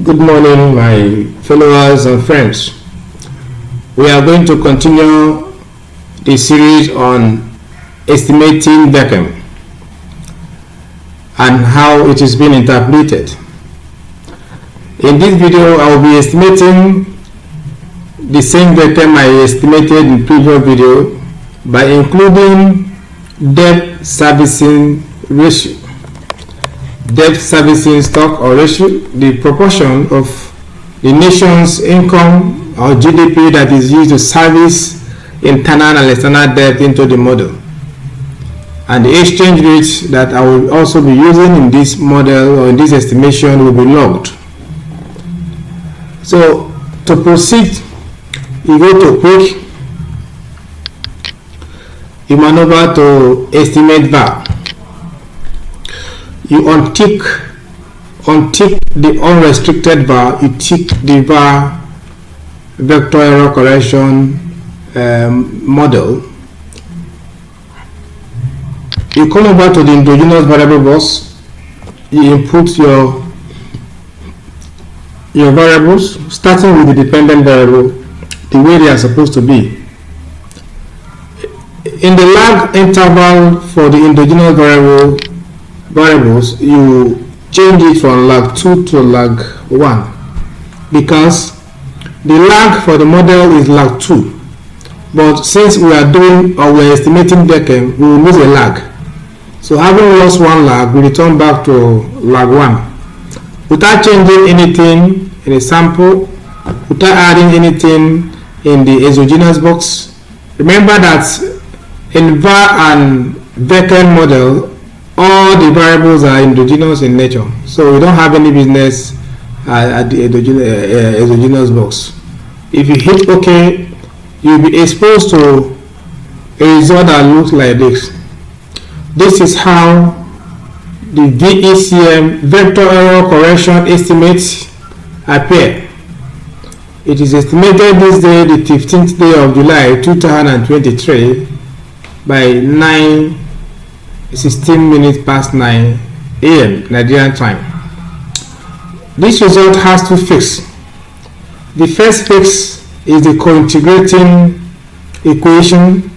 Good morning, my followers and friends. We are going to continue the series on estimating Vecm and how it is being interpreted. In this video, I will be estimating the same Vecm I estimated in previous video by including debt servicing ratio. Debt servicing stock or ratio, the proportion of the nation's income or GDP that is used to service internal and external debt into the model, and the exchange rate that I will also be using in this model or in this estimation will be logged. So to proceed, you go to quick, you maneuver to estimate var. You untick the unrestricted var, you tick the var vector error correction model. You come over to the endogenous variable box, you input your variables, starting with the dependent variable, the way they are supposed to be. In the lag interval for the endogenous variables, you change it from lag 2 to lag 1 because the lag for the model is lag 2, but since we are doing or we are estimating Vecm, we will lose a lag. So having lost one lag, we return back to lag 1 without changing anything in the sample, without adding anything in the exogenous box. Remember that in var and Vecm model, all the variables are endogenous in nature, so we don't have any business at the exogenous box. If you hit OK, you'll be exposed to a result that looks like this. This is how the Vecm vector error correction estimates appear. It is estimated this day, the 15th day of July 2023 by 16 minutes past 9 a.m. Nigerian time. This result has two phases. The first phase is the co-integrating equation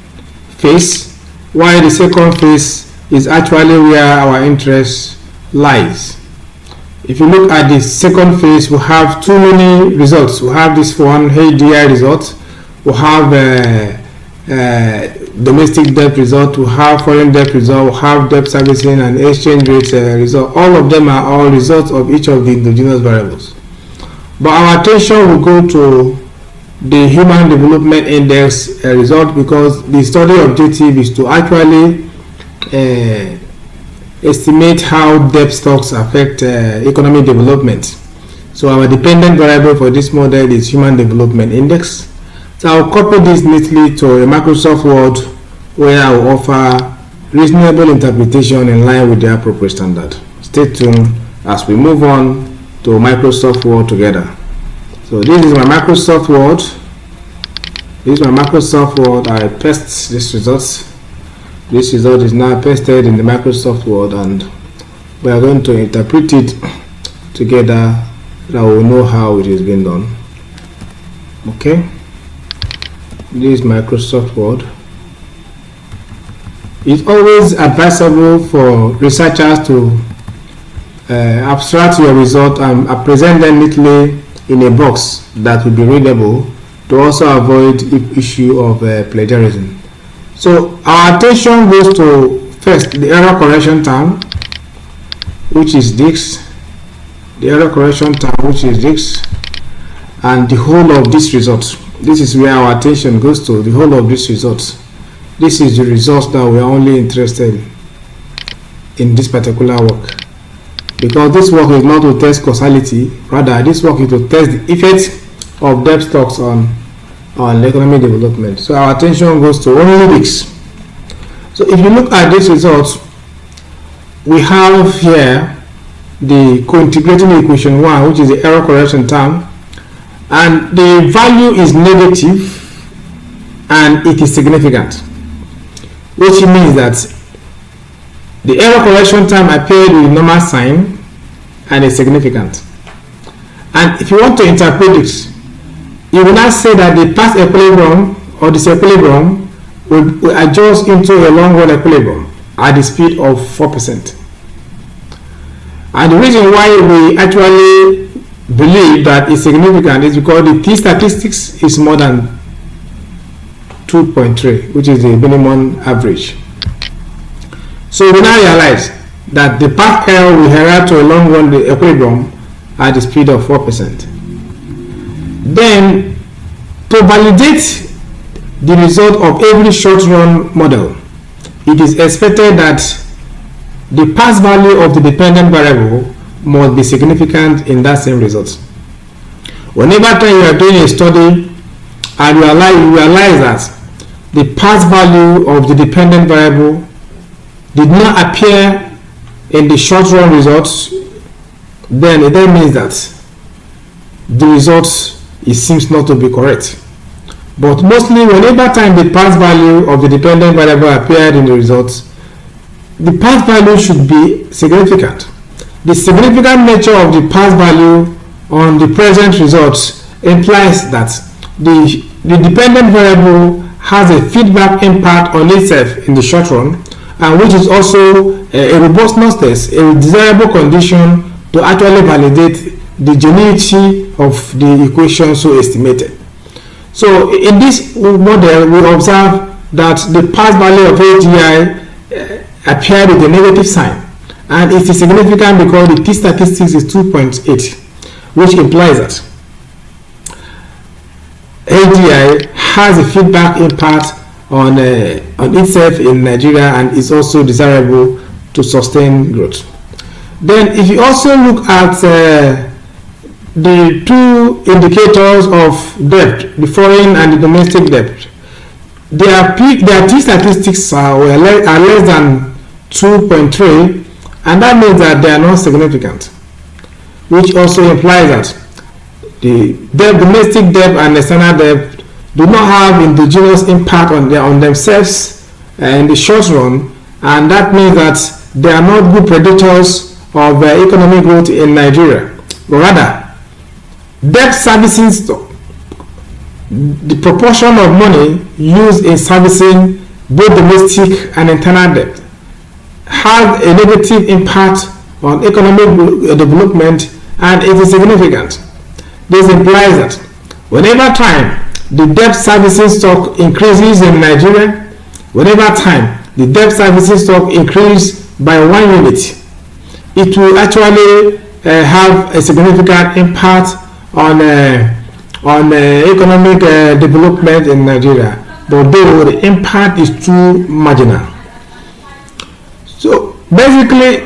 phase, while the second phase is actually where our interest lies. If you look at the second phase, we have too many results. We have this one HDI result, we have domestic debt result, we have foreign debt result, we have debt servicing and exchange rate result. All of them are all results of each of the endogenous variables. But our attention will go to the Human Development Index result, because the study objective is to actually estimate how debt stocks affect economic development. So our dependent variable for this model is Human Development Index. So I'll copy this neatly to a Microsoft Word where I will offer reasonable interpretation in line with the appropriate standard. Stay tuned as we move on to Microsoft Word together. So this is my Microsoft Word. This is my Microsoft Word. I paste this result. This result is now pasted in the Microsoft Word, and we are going to interpret it together so that we will know how it is being done. Okay. This is Microsoft Word. It's always advisable for researchers to abstract your result and present them neatly in a box that will be readable, to also avoid the issue of plagiarism. So our attention goes to first the error correction term, which is this, the error correction term, which is this, and the whole of this result. This is where our attention goes to, the whole of this result. This is the results that we are only interested in this particular work, because this work is not to test causality, rather this work is to test the effect of debt stocks on economic development. So our attention goes to only this. So if you look at this result, we have here the co-integrating equation 1, which is the error correction term, and the value is negative and it is significant, which means that the error correction term appeared with normal sign and is significant, and And if you want to interpret it, you will not say that the past equilibrium or disequilibrium will adjust into a long run equilibrium at the speed of 4%. And the reason why we actually believe that it's significant is because the t statistics is more than 2.3, which is the minimum average. So we now realize that the path L will head to a long run equilibrium at the speed of 4%. Then, to validate the result of every short run model, it is expected that the past value of the dependent variable must be significant in that same result. Whenever time you are doing a study and you realize that the past value of the dependent variable did not appear in the short run results, then it means that the results seems not to be correct. But mostly whenever time the past value of the dependent variable appeared in the results, the past value should be significant. The significant nature of the past value on the present results implies that the dependent variable has a feedback impact on itself in the short run, and which is also a robustness test, a desirable condition to actually validate the genuinity of the equation so estimated. So in this model, we observe that the past value of AGI appeared with a negative sign, and it is significant because the t statistics is 2.8, which implies that AGI has a feedback impact on itself in Nigeria and is also desirable to sustain growth. Then if you also look at the two indicators of debt, the foreign and the domestic debt, their t statistics are less than 2.3, and that means that they are not significant, which also implies that the domestic debt and external debt do not have endogenous impact on themselves in the short run, and that means that they are not good predictors of economic growth in Nigeria. But rather, debt servicing stock, the proportion of money used in servicing both domestic and internal debt, has a negative impact on economic development, and it is significant. This implies that whenever time the debt servicing stock increases in Nigeria, whenever time the debt servicing stock increases by 1 unit, it will actually have a significant impact on economic development in Nigeria, but though the impact is too marginal. So basically,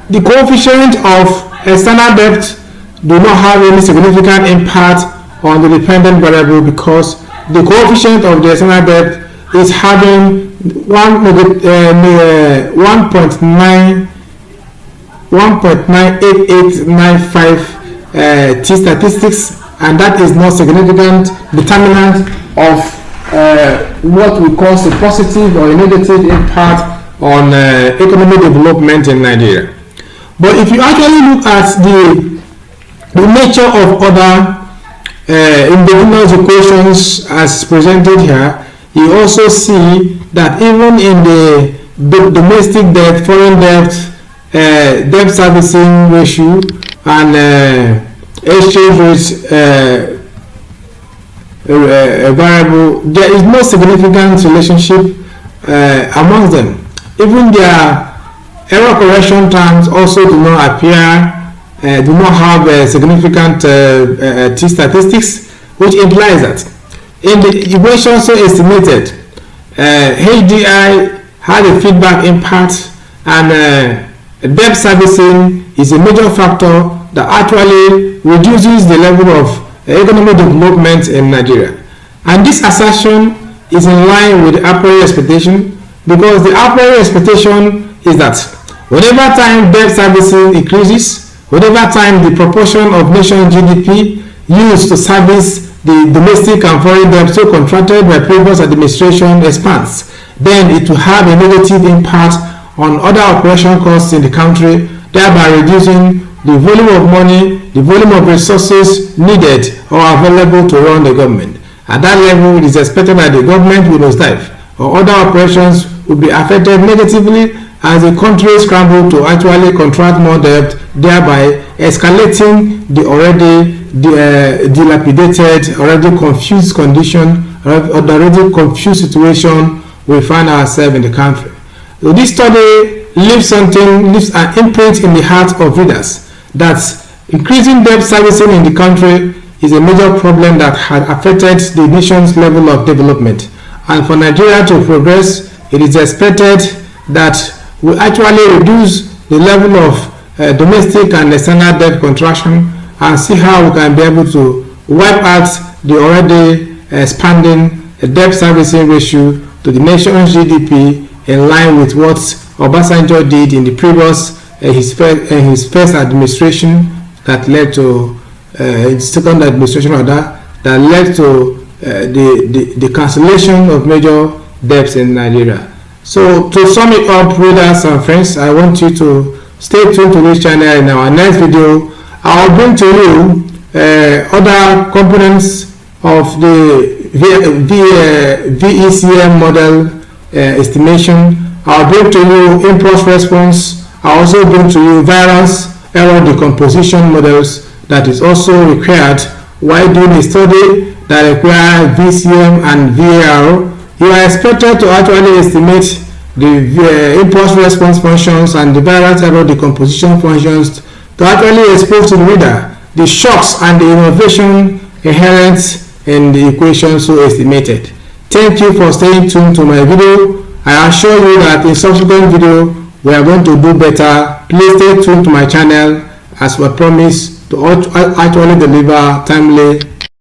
the coefficient of external debt do not have any significant impact on the dependent variable because the coefficient of the external debt is having 1.98895 t statistics, and that is not significant determinant of what we call a positive or a negative impact on economic development in Nigeria. But if you actually look at the nature of other indigenous equations as presented here, you also see that even in the domestic debt, foreign debt, debt servicing ratio, and exchange rate variable, there is no significant relationship amongst them. Even their error correction terms also do not appear, do not have significant t statistics, which implies that in the equation so estimated, HDI has a feedback impact, and debt servicing is a major factor that actually reduces the level of economic development in Nigeria. And this assertion is in line with the a priori expectation, because the a priori expectation is that whenever time debt servicing increases, whenever time the proportion of nation GDP used to service the domestic and foreign debt so contracted by previous administration expands, then it will have a negative impact on other operation costs in the country, thereby reducing the volume of money, the volume of resources needed or available to run the government. At that level, it is expected that the government will nosedive or other operations will be affected negatively as the country scramble to actually contract more debt, thereby escalating the already dilapidated, already confused condition, or the already confused situation we find ourselves in the country. So this study leaves an imprint in the heart of readers that increasing debt servicing in the country is a major problem that has affected the nation's level of development. And for Nigeria to progress, it is expected that we actually reduce the level of domestic and external debt contraction and see how we can be able to wipe out the already expanding debt servicing ratio to the nation's GDP in line with what Obasanjo did in the previous his first administration that led to his second administration that led to the cancellation of major debts in Nigeria. So to sum it up, readers and friends, I want you to stay tuned to this channel. In our next video, I will bring to you other components of the Vecm model estimation. I will bring to you impulse response. I also bring to you variance error decomposition models that is also required while doing a study that requires VCM and VAR. You are expected to actually estimate the impulse response functions and the variance error decomposition functions to actually expose to the reader the shocks and the innovation inherent in the equation so estimated. Thank you for staying tuned to my video. I assure you that in subsequent video we are going to do better. Please stay tuned to my channel as we promise to actually deliver timely